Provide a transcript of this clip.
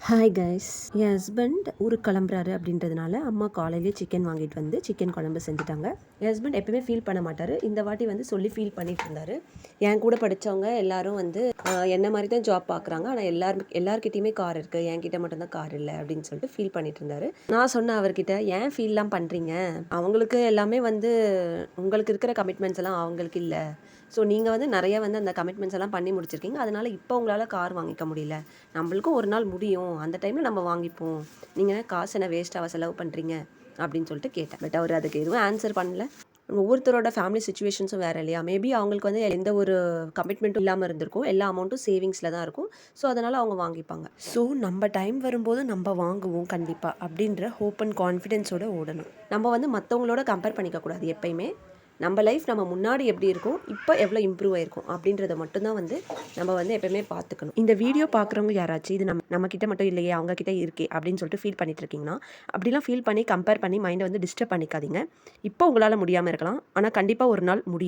Hi guys, என் husband ஊருக்கு கிளம்புறாரு அப்படின்றதுனால அம்மா காலையிலேயே சிக்கன் வாங்கிட்டு வந்து சிக்கன் குழம்பு செஞ்சுட்டாங்க. என் ஹஸ்பண்ட் எப்பவுமே ஃபீல் பண்ண மாட்டார். இந்த வாட்டி வந்து சொல்லி ஃபீல் பண்ணிட்டு இருந்தாரு. என் கூட படித்தவங்க எல்லாரும் வந்து என்ன மாதிரி தான் ஜாப் பார்க்குறாங்க, ஆனால் எல்லாருக்கிட்டையுமே கார் இருக்குது, என்கிட்ட மட்டும்தான் கார் இல்லை அப்படின்னு சொல்லிட்டு ஃபீல் பண்ணிட்டு இருந்தாரு. நான் சொன்னேன் அவர்கிட்ட, ஏன் ஃபீல்லாம் பண்ணுறீங்க, அவங்களுக்கு எல்லாமே வந்து உங்களுக்கு இருக்கிற கமிட்மெண்ட்ஸ் எல்லாம் அவங்களுக்கு இல்லை. ஸோ நீங்கள் வந்து நிறைய வந்து அந்த கமிட்மெண்ட்ஸ் எல்லாம் பண்ணி முடிச்சிருக்கீங்க, அதனால் இப்போ உங்களால் கார் வாங்கிக்க முடியல. நம்மளுக்கும் ஒரு நாள் முடியும், அந்த டைமில் நம்ம வாங்கிப்போம். நீங்கள் காசு என்ன வேஸ்ட்டாக செலவு பண்ணுறீங்க அப்படின்னு சொல்லிட்டு கேட்டேன். பட் அவர் அதுக்கு எதுவும் ஆன்சர் பண்ணல. ஒவ்வொருத்தரோட ஃபேமிலி சுச்சுவேஷன்ஸும் வேறு இல்லையா? மேபி அவங்களுக்கு வந்து எந்த ஒரு கமிட்மெண்ட்டும் இல்லாமல் இருந்திருக்கும், எல்லா அமௌண்ட்டும் சேவிங்ஸில் தான் இருக்கும். ஸோ அதனால் அவங்க வாங்கிப்பாங்க. ஸோ நம்ம டைம் வரும்போது நம்ம வாங்குவோம் கண்டிப்பாக அப்படின்ற ஹோப் அண்ட் கான்ஃபிடென்ஸோடு ஓடணும். நம்ம வந்து மற்றவங்களோட கம்பேர் பண்ணிக்கக்கூடாது எப்பயுமே. நம்ம லைஃப் நம்ம முன்னாடி எப்படி இருக்கும், இப்போ எவ்வளோ இம்ப்ரூவ் ஆயிருக்கும் அப்படின்றத மட்டும்தான் வந்து நம்ம வந்து எப்பயுமே பார்த்துக்கணும். இந்த வீடியோ பார்க்குறவங்க யாராச்சும் இது நம்மக்கிட்ட மட்டும் இல்லையே, அவங்கக்கிட்ட இருக்கே அப்படின்னு சொல்லிட்டு ஃபீல் பண்ணிட்டு இருக்கீங்கன்னா, அப்படிலாம் ஃபீல் பண்ணி கம்பேர் பண்ணி மைண்டை வந்து டிஸ்டர்ப் பண்ணிக்காதீங்க. இப்போ உங்களால் முடியாமல் இருக்கலாம், ஆனால் கண்டிப்பாக ஒரு நாள் முடியும்.